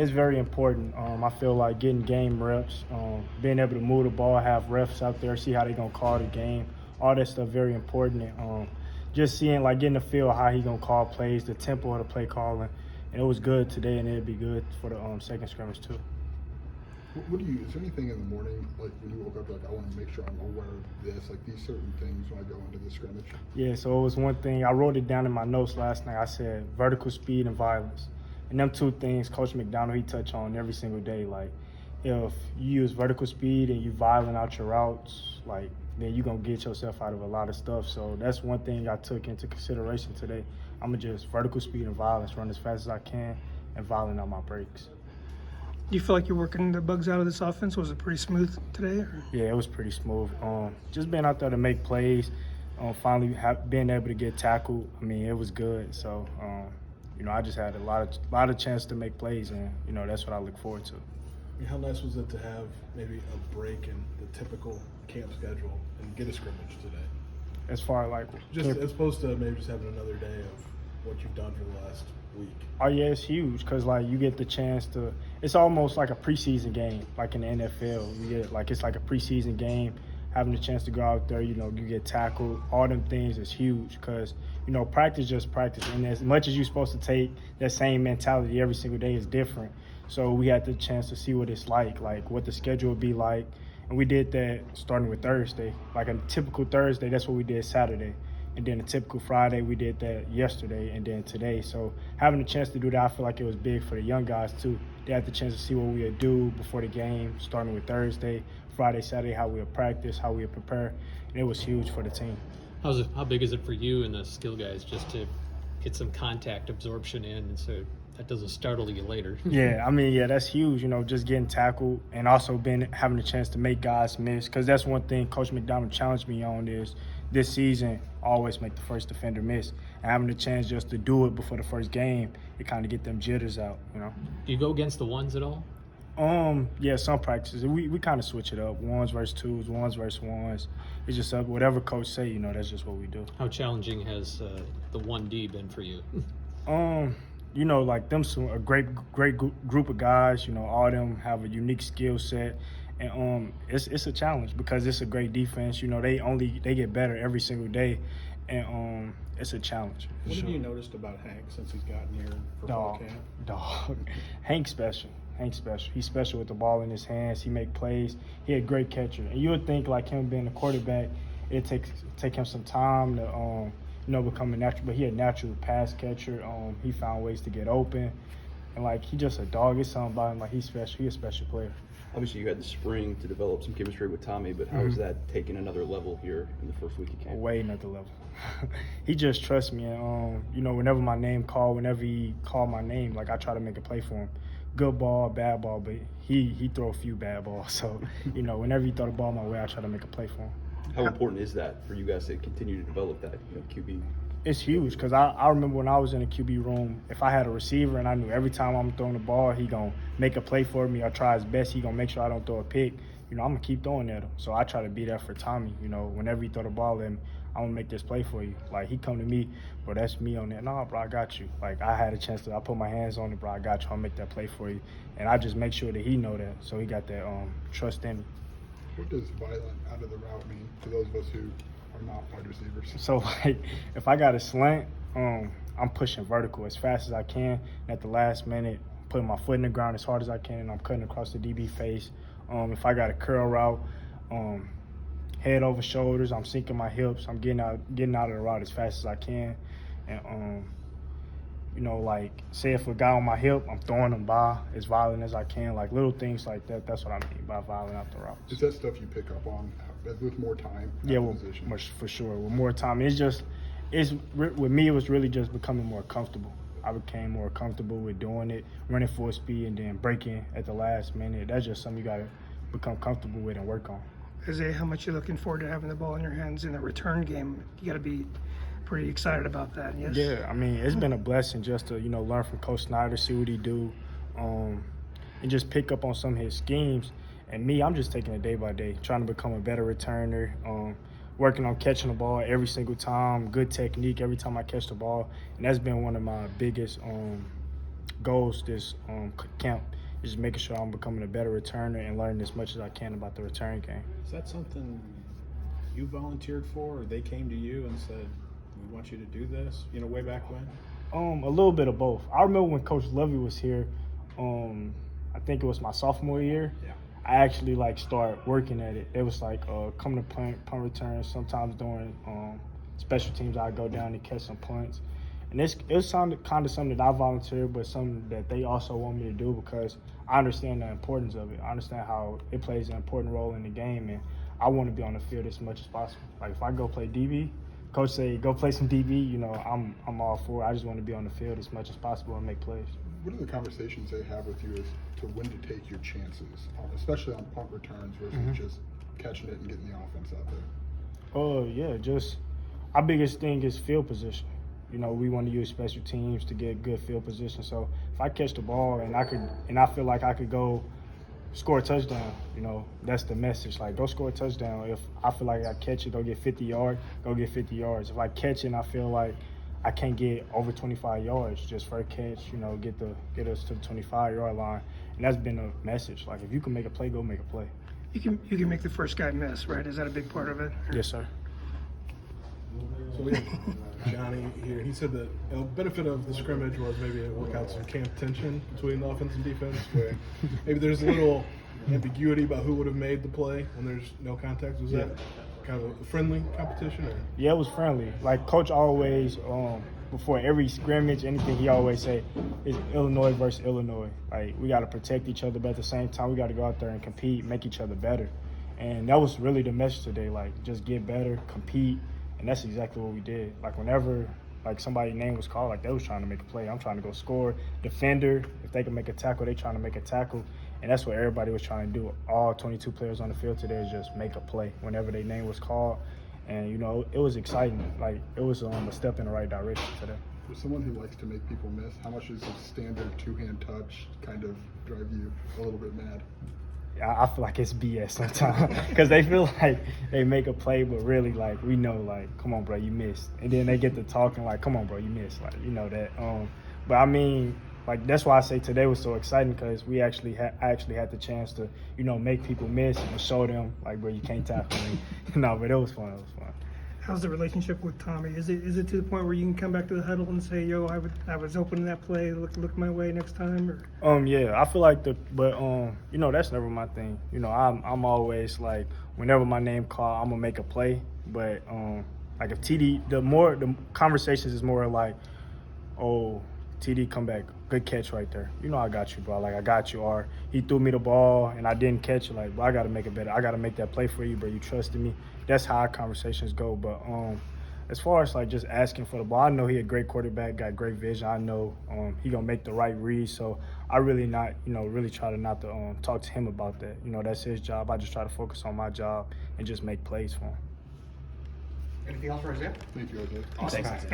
It's very important. I feel like getting game reps, being able to move the ball, have refs out there, see how they're gonna call the game, all that stuff very important. And, just seeing like getting the feel how he gonna call plays, the tempo of the play calling, and it was good today, and it'll be good for the second scrimmage too. What do you? Is there anything in the morning, like when you woke up, like I want to make sure I'm aware of this, like these certain things when I go into the scrimmage? Yeah, so it was one thing I wrote it down in my notes last night. I said vertical speed and violence. And them two things Coach McDonald, he touch on every single day. Like, if you use vertical speed and you violent out your routes, like, then you're going to get yourself out of a lot of stuff. So that's one thing I took into consideration today. I'm going to just vertical speed and violence, run as fast as I can, and violent on my breaks. Do you feel like you're working the bugs out of this offense? Was it pretty smooth today? Or? Yeah, it was pretty smooth. Just being out there to make plays, finally being able to get tackled, I mean, it was good. So, I just had a lot of chance to make plays, and that's what I look forward to. I mean, how nice was it to have maybe a break in the typical camp schedule and get a scrimmage today? As far as just as opposed to maybe just having another day of what you've done for the last week. Oh yeah, it's huge because you get the chance to. It's almost like a preseason game, like in the NFL. You get it's like a preseason game. Having the chance to go out there, you get tackled. All them things is huge because practice just practice, and as much as you're supposed to take that same mentality every single day is different. So we had the chance to see what it's like what the schedule would be like, and we did that starting with Thursday. Like a typical Thursday, that's what we did Saturday. And then a typical Friday, we did that yesterday and then today. So having the chance to do that, I feel like it was big for the young guys too. They had the chance to see what we would do before the game, starting with Thursday, Friday, Saturday, how we would practice, how we would prepare. And it was huge for the team. How big is it for you and the skill guys just to get some contact absorption in, and so that doesn't startle you later? Yeah, that's huge, just getting tackled and also having the chance to make guys miss, because that's one thing Coach McDonald challenged me on is this season, always make the first defender miss. And having the chance just to do it before the first game, it kind of get them jitters out, Do you go against the ones at all? Yeah, some practices. We kind of switch it up, ones versus twos, ones versus ones. It's just whatever coach say, that's just what we do. How challenging has the 1D been for you? A great group of guys, all of them have a unique skill set. And it's a challenge because it's a great defense. They get better every single day, and it's a challenge. What have you noticed about Hank since he's gotten here for fall camp? Dog. Hank's special. He's special with the ball in his hands. He make plays. He a great catcher. And you would think like him being a quarterback, it'd take him some time to become a natural. But he a natural pass catcher. He found ways to get open, and he just a dog. It's something about him. He's special. He's a special player. Obviously, you had the spring to develop some chemistry with Tommy, but how is that taking another level here in the first week of camp? Way another level. He just trusts me, and whenever my name called, whenever he called my name, I try to make a play for him. Good ball, bad ball, but he throw a few bad balls. So whenever he throw the ball my way, I try to make a play for him. How important is that for you guys to continue to develop that QB? It's huge because I remember when I was in the QB room, if I had a receiver and I knew every time I'm throwing the ball, he going to make a play for me or try his best, he going to make sure I don't throw a pick, I'm going to keep throwing at him. So I try to be there for Tommy. Whenever he throw the ball at me, I'm going to make this play for you. He come to me, bro, that's me on that. No, bro, I got you. I had a chance I put my hands on it, bro, I got you. I'll make that play for you. And I just make sure that he know that. So he got that trust in me. What does violent out of the route mean to those of us who are not wide receivers? So, if I got a slant, I'm pushing vertical as fast as I can. And at the last minute, putting my foot in the ground as hard as I can, and I'm cutting across the DB face. If I got a curl route, head over shoulders, I'm sinking my hips. I'm getting out of the route as fast as I can. And, say if a guy on my hip, I'm throwing him by as violent as I can. Little things like that. That's what I mean by violent out the route. Is that stuff you pick up on with more time? Yeah, for sure. With more time, with me, it was really just becoming more comfortable. I became more comfortable with doing it, running full speed, and then breaking at the last minute. That's just something you got to become comfortable with and work on. Isaiah, how much you looking forward to having the ball in your hands in the return game? You got to be pretty excited about that, yes? Yeah, it's been a blessing just to, learn from Coach Snyder, see what he do, and just pick up on some of his schemes. And me, I'm just taking it day by day, trying to become a better returner, working on catching the ball every single time, good technique every time I catch the ball. And that's been one of my biggest goals this camp is just making sure I'm becoming a better returner and learning as much as I can about the return game. Is that something you volunteered for, or they came to you and said, "We want you to do this"? You know, way back when. A little bit of both. I remember when Coach Lovey was here. I think it was my sophomore year. Yeah. I actually started working at it. It was coming to punt returns. Sometimes during special teams, I'd go down and catch some punts. And it was kind of something that I volunteered, but something that they also want me to do because I understand the importance of it. I understand how it plays an important role in the game, and I want to be on the field as much as possible. Like if I go play DB, coach say go play some DB, I'm all for it. I just want to be on the field as much as possible and make plays. What are the conversations they have with you as to when to take your chances, especially on punt returns versus just catching it and getting the offense out there? Yeah, just our biggest thing is field position. We want to use special teams to get good field position. So if I catch the ball and I feel like I could go score a touchdown, that's the message. Like, go score a touchdown. If I feel like I catch it, go get 50 yards, go get 50 yards. If I catch it and I feel like I can't get over 25 yards, just for a catch, get us to the 25-yard line. And that's been a message. Like, if you can make a play, go make a play. You can make the first guy miss, right? Is that a big part of it? Yes, sir. So we have Johnny here. He said that the benefit of the scrimmage was maybe to work out some camp tension between the offense and defense, where maybe there's a little ambiguity about who would have made the play when there's no contact. Was that kind of a friendly competition? Or? Yeah, it was friendly. Like Coach always, before every scrimmage, anything, he always say, it's Illinois versus Illinois. Like, we got to protect each other, but at the same time, we got to go out there and compete, make each other better. And that was really the message today. Like, just get better, compete. And that's exactly what we did. Like, whenever somebody's name was called, they was trying to make a play. I'm trying to go score. Defender, if they can make a tackle, they trying to make a tackle. And that's what everybody was trying to do. All 22 players on the field today is just make a play whenever their name was called. And, it was exciting. Like, it was a step in the right direction today. For someone who likes to make people miss, how much does a standard two-hand touch kind of drive you a little bit mad? I feel like it's BS sometimes because they feel like they make a play, but really, we know, come on, bro, you missed. And then they get to talking come on, bro, you missed. That. But I mean, that's why I say today was so exciting because we actually had the chance to, make people miss and show them, bro, you can't tackle me. But it was fun. It was fun. How's the relationship with Tommy? Is it to the point where you can come back to the huddle and say, "Yo, I was open in that play. Look my way next time"? Or? Yeah, I feel like that's never my thing. I'm always whenever my name called, I'm gonna make a play. But if TD, the conversations is more oh, TD, come back, good catch right there. I got you, bro. I got you. Or he threw me the ball and I didn't catch it. Bro, I gotta make it better. I gotta make that play for you, bro. You trusted me. That's how our conversations go. But as far as just asking for the ball, I know he a great quarterback, got great vision. I know he gonna make the right read. So I really really try to not to talk to him about that. That's his job. I just try to focus on my job and just make plays for him. Anything else for Isaiah? Thank you, Isaiah. Awesome. Thanks.